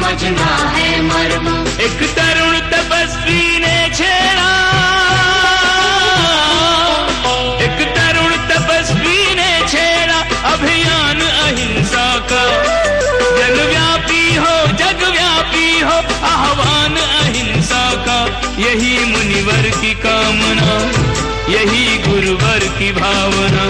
समझना है मर्म। एक तरुण तपस्वी ने छेड़ा, एक तरुण तपस्वी ने छेड़ा अभियान अहिंसा का। जगव्यापी हो, जगव्यापी हो आह्वान अहिंसा का। यही मुनिवर की कामना, यही गुरुवर की भावना।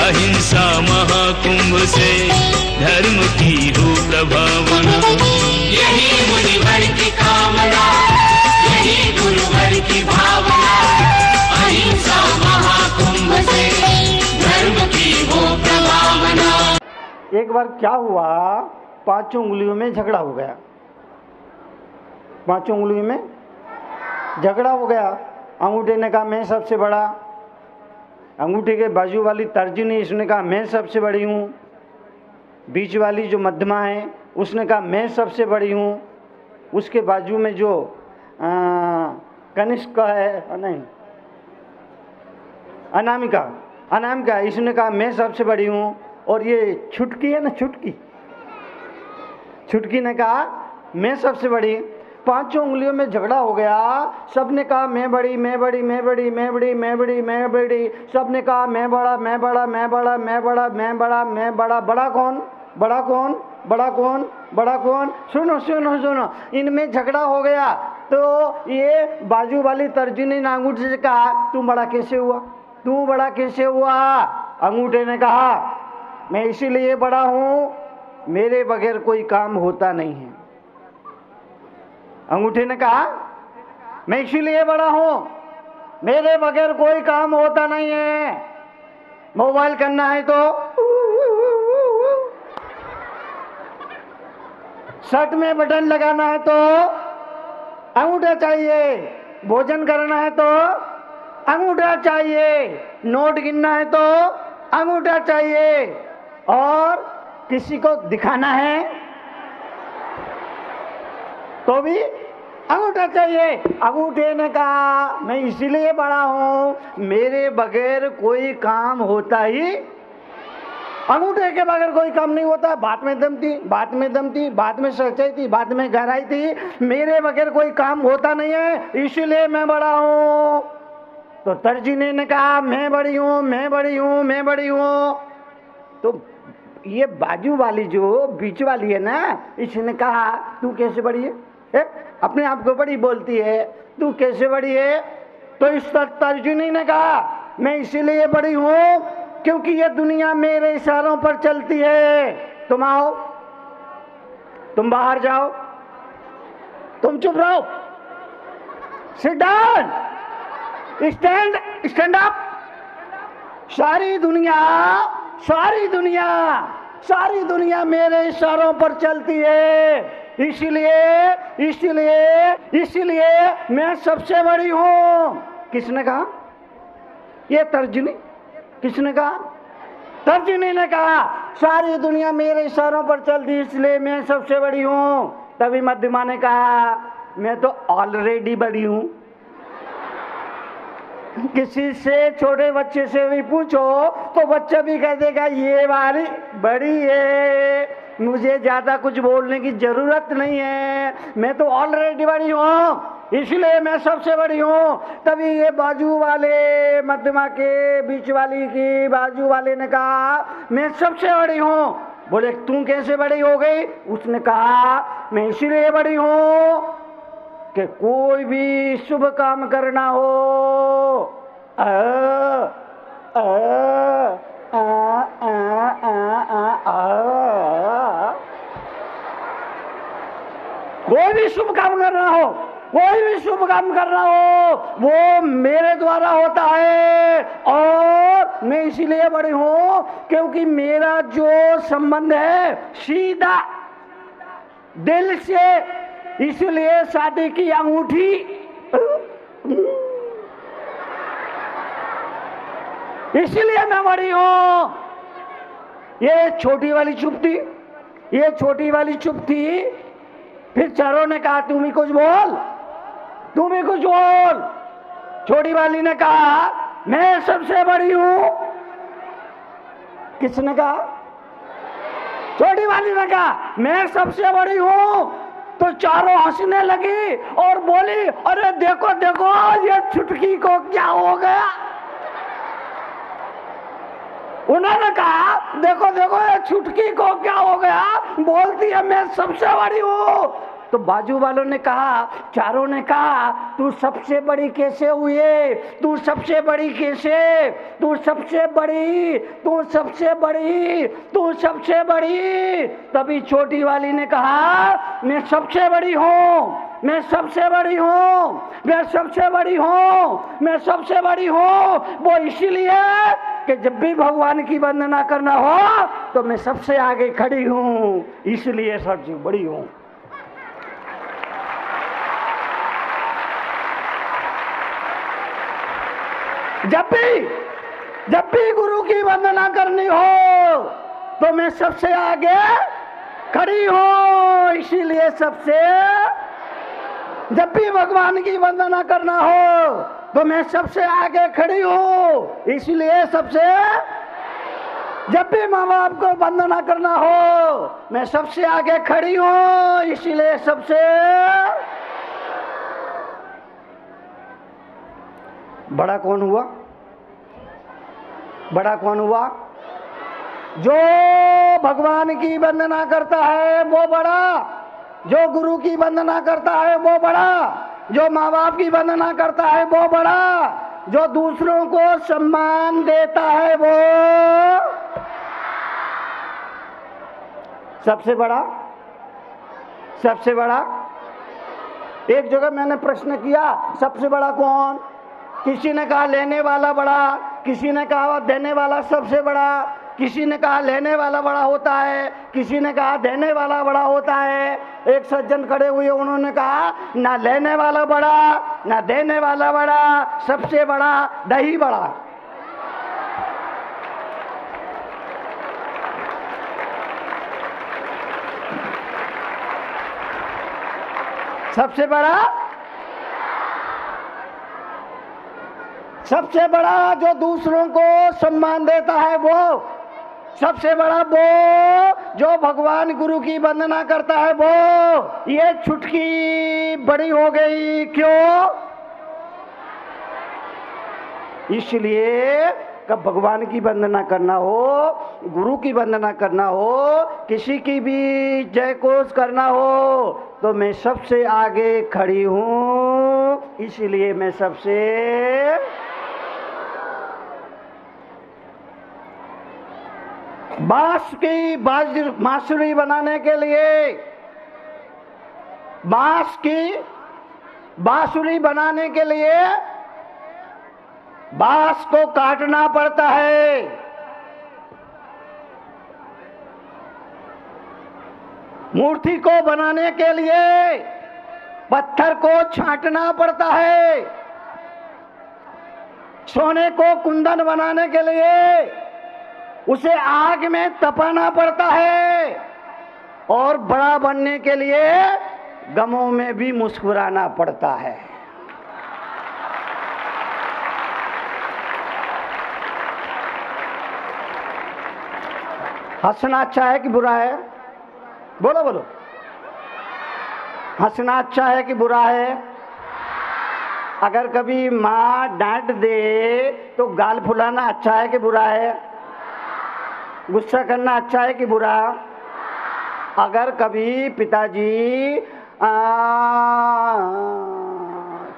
अहिंसा महाकुंभ से धर्म की हो प्रभावना। यही मुनिवर की कामना, यही गुरुवर की भावना। अहिंसा महाकुंभ से धर्म की हो प्रभावना। एक बार क्या हुआ, पांचों उंगलियों में झगड़ा हो गया। पांचों उंगलियों में झगड़ा हो गया। अंगूठे ने कहा मैं सबसे बड़ा, अंगूठे के बाजू वाली तर्जनी इसने कहा मैं सबसे बड़ी हूँ, बीच वाली जो मध्यमा है उसने कहा मैं सबसे बड़ी हूँ, उसके बाजू में जो कनिष्क है, नहीं अनामिका, अनामिका इसने कहा मैं सबसे बड़ी हूँ, और ये छुटकी है ना, छुटकी, छुटकी ने कहा मैं सबसे बड़ी। पांचों उंगलियों में झगड़ा हो गया। सबने कहा मैं बड़ी, मैं बड़ी, मैं बड़ी, मैं बड़ी, मैं बड़ी, मैं बड़ी। सबने कहा मैं बड़ा, मैं बड़ा, मैं बड़ा, मैं बड़ा, मैं बड़ा, मैं बड़ा। बड़ा कौन, बड़ा कौन, बड़ा कौन, बड़ा कौन? सुनो सुनो सुनो, इनमें झगड़ा हो गया तो ये बाजू वाली तर्जनी ने अंगूठे से कहा तू बड़ा कैसे हुआ, तू बड़ा कैसे हुआ? अंगूठे ने कहा मैं इसीलिए बड़ा हूँ, मेरे बगैर कोई काम होता नहीं है। अंगूठे ने कहा मैं इसीलिए बड़ा हूं, मेरे बगैर कोई काम होता नहीं है। मोबाइल करना है तो, शर्ट में बटन लगाना है तो अंगूठा चाहिए, भोजन करना है तो अंगूठा चाहिए, नोट गिनना है तो अंगूठा चाहिए, और किसी को दिखाना है तो भी अंगूठा चाहिए। अंगूठे ने कहा मैं इसीलिए बड़ा हूं, मेरे बगैर कोई काम होता ही, अंगूठे के बगैर कोई काम नहीं होता। बात में दम थी, बात में दम थी, बात में सच्चाई थी, बात में गहराई थी। मेरे बगैर कोई काम होता नहीं है, इसीलिए मैं बड़ा हूं। तो तर्जनी ने कहा मैं बड़ी हूं, मैं बड़ी हूं, मैं बड़ी हूं। तो ये बाजू वाली जो बीच वाली है ना, इसने कहा तू कैसे बड़ी है? अपने आप को बड़ी बोलती है, तू कैसे बड़ी है? तो इस तर्जनी ने कहा मैं इसीलिए बड़ी हूं क्योंकि ये दुनिया मेरे इशारों पर चलती है। तुम आओ, तुम बाहर जाओ, तुम चुप रहो, sit down, stand, stand up. सारी दुनिया, सारी दुनिया, सारी दुनिया मेरे इशारों पर चलती है, इसलिए इसलिए इसलिए मैं सबसे बड़ी हूं। किसने कहा? ये तर्जनी। किसने कहा? तर्जनी ने कहा सारी दुनिया मेरे इशारों पर चलती इसलिए मैं सबसे बड़ी हूं। तभी मध्यमा ने कहा मैं तो ऑलरेडी बड़ी हूं। किसी से, छोटे बच्चे से भी पूछो तो बच्चा भी कह देगा ये वाली बड़ी है, मुझे ज्यादा कुछ बोलने की जरूरत नहीं है, मैं तो ऑलरेडी बड़ी हूँ, इसलिए मैं सबसे बड़ी हूँ। तभी ये बाजू वाले, मध्यमा के बीच वाली की बाजू वाले ने कहा मैं सबसे बड़ी हूँ। बोले तू कैसे बड़ी हो गई? उसने कहा मैं इसीलिए बड़ी हूँ कि कोई भी शुभ काम करना हो, कोई भी शुभ काम करना हो, कोई भी शुभ काम करना हो वो मेरे द्वारा होता है, और मैं इसीलिए बड़ी हूं क्योंकि मेरा जो संबंध है सीधा दिल से, इसलिए शादी की अंगूठी इसलिए मैं बड़ी हूं। ये छोटी वाली चुप थी, ये छोटी वाली चुप थी। फिर चारों ने कहा तुम ही कुछ बोल, तुम ही कुछ बोल। छोटी वाली ने कहा मैं सबसे बड़ी हूं। किसने कहा? छोटी वाली ने कहा मैं सबसे बड़ी हूं तो चारों हंसने लगी और बोली, अरे देखो देखो ये चुटकी को क्या हो गया। उन्होंने कहा, देखो देखो ये चुटकी को क्या हो गया, बोलती है मैं सबसे बड़ी हूँ। तो बाजू वालों ने कहा, चारों ने कहा, तू सबसे बड़ी कैसे हुई, तू सबसे बड़ी कैसे, तू सबसे बड़ी, तू सबसे बड़ी, तू सबसे बड़ी। तभी छोटी वाली ने कहा, मैं सबसे बड़ी हूँ, मैं सबसे बड़ी हूँ, मैं सबसे बड़ी हूँ, मैं सबसे बड़ी हूँ। वो इसीलिए कि जब भी भगवान की वंदना करना हो तो मैं सबसे आगे खड़ी हूँ, इसलिए सबसे बड़ी हूँ। जब भी गुरु की वंदना करनी हो तो मैं सबसे आगे खड़ी हूँ, इसीलिए सबसे। जब भी भगवान की वंदना करना हो तो मैं सबसे आगे खड़ी हूँ, इसलिए सबसे। जब भी माँ बाप को वंदना करना हो मैं सबसे आगे खड़ी हूँ, इसलिए सबसे। बड़ा कौन हुआ? बड़ा कौन हुआ? जो भगवान की वंदना करता है वो बड़ा, जो गुरु की वंदना करता है वो बड़ा, जो माँ बाप की वंदना करता है वो बड़ा, जो दूसरों को सम्मान देता है वो सबसे बड़ा। सबसे बड़ा। एक जगह मैंने प्रश्न किया, सबसे बड़ा कौन? किसी ने कहा लेने वाला बड़ा, किसी ने कहा देने वाला सबसे बड़ा, किसी ने कहा लेने वाला बड़ा होता है, किसी ने कहा देने वाला बड़ा होता है। एक सज्जन खड़े हुए, उन्होंने कहा ना लेने वाला बड़ा ना देने वाला बड़ा, सबसे बड़ा दही बड़ा। सबसे बड़ा, सबसे बड़ा जो दूसरों को सम्मान देता है वो, सबसे बड़ा वो जो भगवान गुरु की वंदना करता है वो। ये चुटकी बड़ी हो गई, क्यों? इसलिए कब भगवान की वंदना करना हो, गुरु की वंदना करना हो, किसी की भी जय घोष करना हो तो मैं सबसे आगे खड़ी हूँ, इसलिए मैं सबसे। बांस की बांसुरी बनाने के लिए, बांस की बांसुरी बनाने के लिए बांस को काटना पड़ता है, मूर्ति को बनाने के लिए पत्थर को छांटना पड़ता है, सोने को कुंदन बनाने के लिए उसे आग में तपाना पड़ता है, और बड़ा बनने के लिए गमों में भी मुस्कुराना पड़ता है। हंसना अच्छा है कि बुरा है? बोलो बोलो। हंसना अच्छा है कि बुरा है? अगर कभी माँ डांट दे तो गाल फुलाना अच्छा है कि बुरा है? गुस्सा करना अच्छा है कि बुरा? अगर कभी पिताजी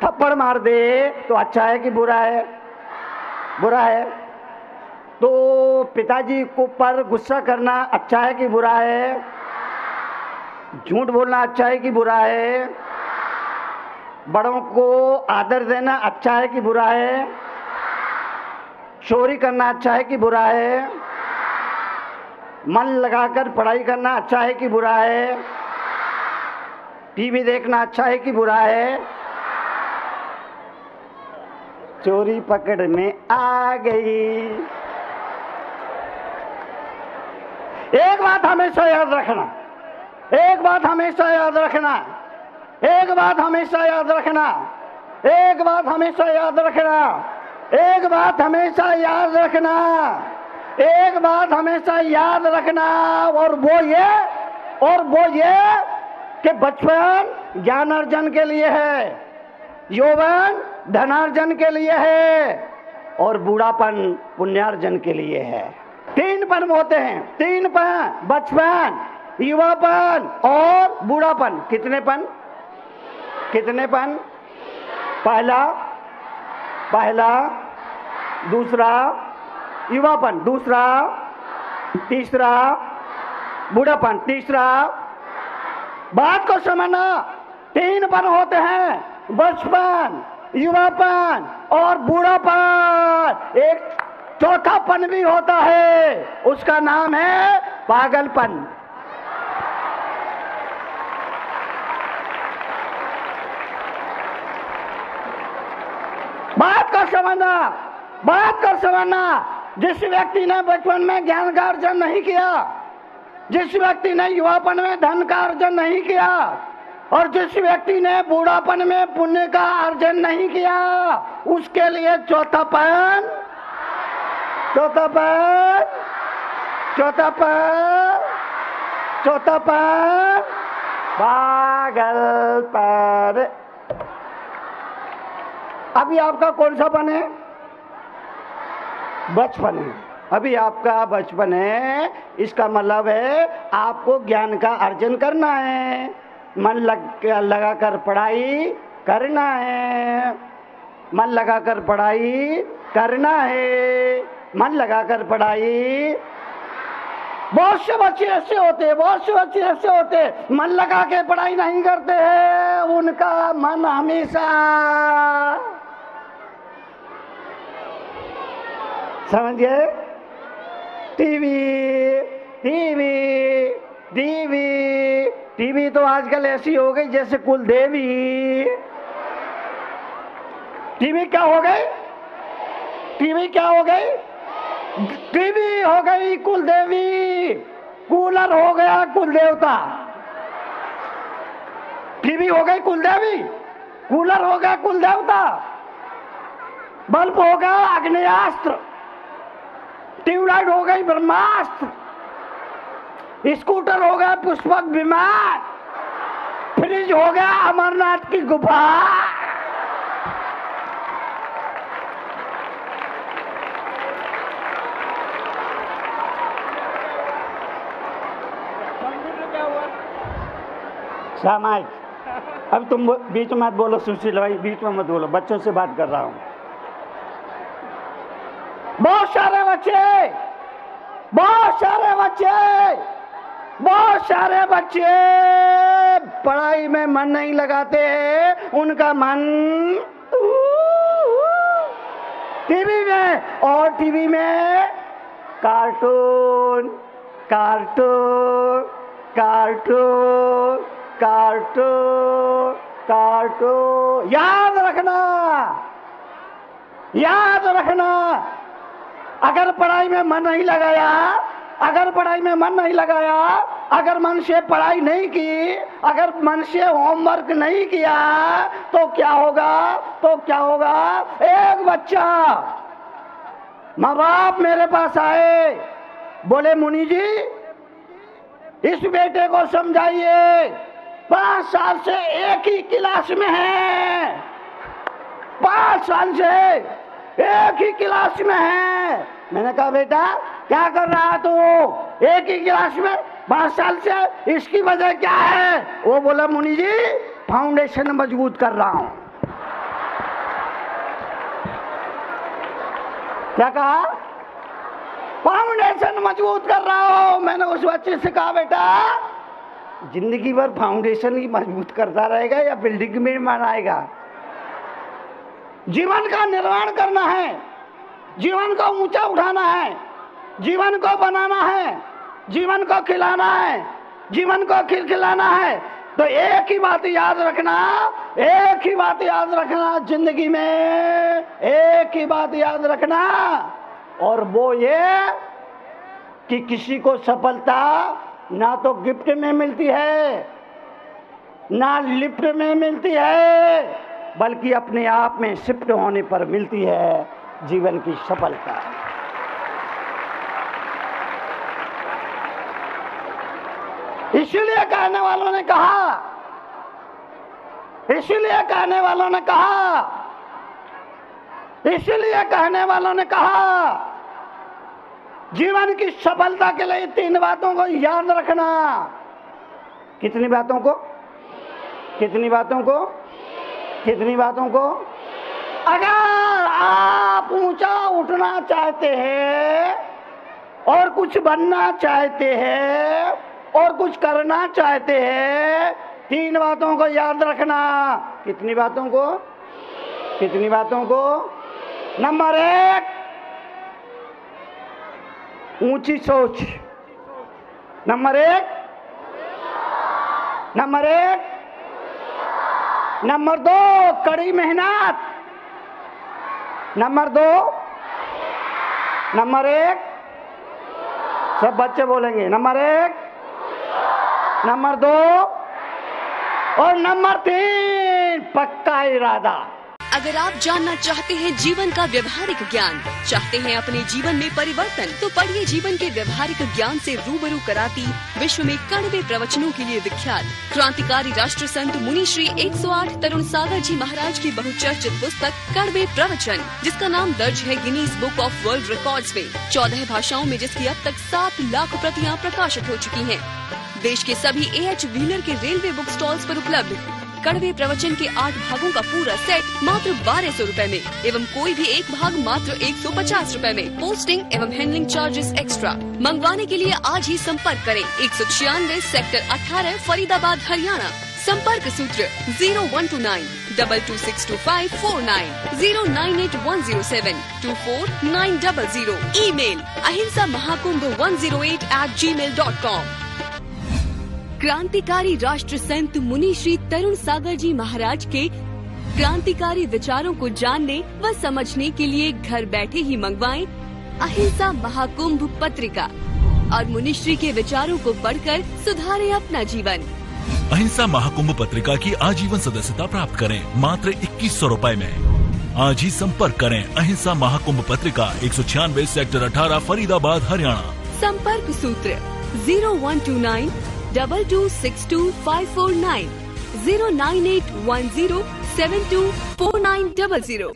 थप्पड़ मार दे तो अच्छा है कि बुरा है? बुरा है। तो पिताजी को पर गुस्सा करना अच्छा है कि बुरा है? झूठ बोलना अच्छा है कि बुरा है? बड़ों को आदर देना अच्छा है कि बुरा है? चोरी करना अच्छा है कि बुरा है? मन लगाकर पढ़ाई करना अच्छा है कि बुरा है? टीवी देखना अच्छा है कि बुरा है? चोरी पकड़ में आ गई। एक बात हमेशा याद रखना, एक बात हमेशा याद रखना, एक बात हमेशा याद रखना, एक बात हमेशा याद रखना, एक बात हमेशा याद रखना, एक बात हमेशा याद रखना, और वो ये कि बचपन ज्ञान अर्जन के लिए है, यौवन धनार्जन के लिए है और बूढ़ापन पुण्यार्जन के लिए है। 3 पन होते हैं, 3 पन, बचपन, युवापन और बूढ़ापन। कितने पन? कितने पन? पहला, दूसरा युवापन, दूसरा, तीसरा बूढ़ापन, तीसरा। बात को समझना, 3 पन होते हैं, बचपन, युवापन और बूढ़ापन। एक चौथा पन भी होता है, उसका नाम है पागलपन। बात को समझना, बात को समझना। जिस व्यक्ति ने बचपन में ज्ञान का अर्जन नहीं किया, जिस व्यक्ति ने युवापन में धन का अर्जन नहीं किया और जिस व्यक्ति ने बूढ़ापन में पुण्य का अर्जन नहीं किया, उसके लिए चौथा पन, चौथा पन, चौथा पन, चौथा पन पागलपन। अभी आपका कौन सा पन है? बचपन है। अभी आपका बचपन है, इसका मतलब है आपको ज्ञान का अर्जन करना है, मन लगाकर पढ़ाई करना है, मन लगाकर पढ़ाई करना है, मन लगाकर पढ़ाई। बहुत से बच्चे ऐसे होते हैं, बहुत से बच्चे ऐसे होते हैं, मन लगा के पढ़ाई नहीं करते हैं, उनका मन हमेशा, समझिए, टीवी टीवी टीवी टीवी तो आजकल ऐसी हो गई जैसे कुलदेवी। टीवी क्या हो गई? टीवी क्या हो गई? टीवी हो गई कुलदेवी, कूलर हो गया कुलदेवता। टीवी हो गई कुलदेवी, कूलर हो गया कुलदेवता, बल्ब हो गया आग्नेयास्त्र, ट्यूबलाइट हो गई ब्रह्मास्त्र, स्कूटर हो गया पुष्पक विमान, फ्रिज हो गया अमरनाथ की गुफा। सामाजिक, अब तुम बीच में मत बोलो सुशील भाई, बीच में मत बोलो, बच्चों से बात कर रहा हूं। बहुत सारे बच्चे, बहुत सारे बच्चे, बहुत सारे बच्चे पढ़ाई में मन नहीं लगाते हैं, उनका मन टीवी में, और टीवी में cartoon cartoon cartoon cartoon cartoon. याद रखना, याद रखना, अगर पढ़ाई में मन नहीं लगाया, अगर पढ़ाई में मन नहीं लगाया, अगर मन से पढ़ाई नहीं की, अगर मन से होमवर्क नहीं किया, तो क्या होगा? तो क्या होगा? एक बच्चा, माँ बाप मेरे पास आए, बोले मुनि जी इस बेटे को समझाइए, 5 साल से एक ही क्लास में है, 5 साल से एक ही क्लास में है। मैंने कहा बेटा क्या कर रहा तू एक ही क्लास में 5 साल से, इसकी वजह क्या है? वो बोला मुनि जी फाउंडेशन मजबूत कर रहा हूं। क्या कहा? फाउंडेशन मजबूत कर रहा हूं। मैंने उस बच्चे से कहा बेटा जिंदगी भर फाउंडेशन ही मजबूत करता रहेगा या बिल्डिंग में बनाएगा? जीवन का निर्माण करना है, जीवन को ऊंचा उठाना है, जीवन को बनाना है, जीवन को खिलाना है, जीवन को खिलाना है। तो एक ही बात याद रखना, एक ही बात याद रखना जिंदगी में, एक ही बात याद रखना, और वो ये कि किसी को सफलता ना तो गिफ्ट में मिलती है, ना लिफ्ट में मिलती है, बल्कि अपने आप में शिफ्ट होने पर मिलती है जीवन की सफलता। इसलिए कहने वालों ने कहा इसलिए कहने वालों ने कहा जीवन की सफलता के लिए 3 बातों को याद रखना। कितनी बातों को? अगर आप ऊंचा उठना चाहते हैं और कुछ बनना चाहते हैं और कुछ करना चाहते हैं, 3 बातों को याद रखना। कितनी बातों को? नंबर 1, ऊंची सोच। नंबर 1। नंबर 2, कड़ी मेहनत। नंबर 1, सब बच्चे बोलेंगे। नंबर 1, नंबर 2 और नंबर 3, पक्का इरादा। अगर आप जानना चाहते हैं जीवन का व्यवहारिक ज्ञान, चाहते हैं अपने जीवन में परिवर्तन, तो पढ़िए जीवन के व्यवहारिक ज्ञान से रूबरू कराती विश्व में कड़वे प्रवचनों के लिए विख्यात क्रांतिकारी राष्ट्र संत मुनि श्री 108 तरुण सागर जी महाराज की बहुचर्चित पुस्तक कड़वे प्रवचन, जिसका नाम दर्ज है Guinness book of world records में, 14 भाषाओं में, जिसकी अब तक 7 लाख प्रतियां प्रकाशित हो चुकी हैं। देश के सभी AH व्हीलर के रेलवे बुक स्टॉल्स पर उपलब्ध कड़वे प्रवचन के 8 भागों का पूरा सेट मात्र 1200 रुपए में एवं कोई भी एक भाग मात्र 150 रुपए में। पोस्टिंग एवं हैंडलिंग चार्जेस एक्स्ट्रा। मंगवाने के लिए आज ही संपर्क करें 196 सेक्टर 18 फरीदाबाद हरियाणा। संपर्क सूत्र 0129 226254 098 2490 ईमेल ahimsamahakumbh108@gmail.com। क्रांतिकारी राष्ट्र संत मुनि श्री तरुण सागर जी महाराज के क्रांतिकारी विचारों को जानने व समझने के लिए घर बैठे ही मंगवाएं अहिंसा महाकुंभ पत्रिका और मुनि श्री के विचारों को पढ़कर सुधारें अपना जीवन। अहिंसा महाकुंभ पत्रिका की आजीवन सदस्यता प्राप्त करें मात्र 2100 रुपए में। आज ही संपर्क करें अहिंसा महाकुंभ पत्रिका 196 सेक्टर 18 फरीदाबाद हरियाणा। संपर्क सूत्र 0129 226254 09810724900।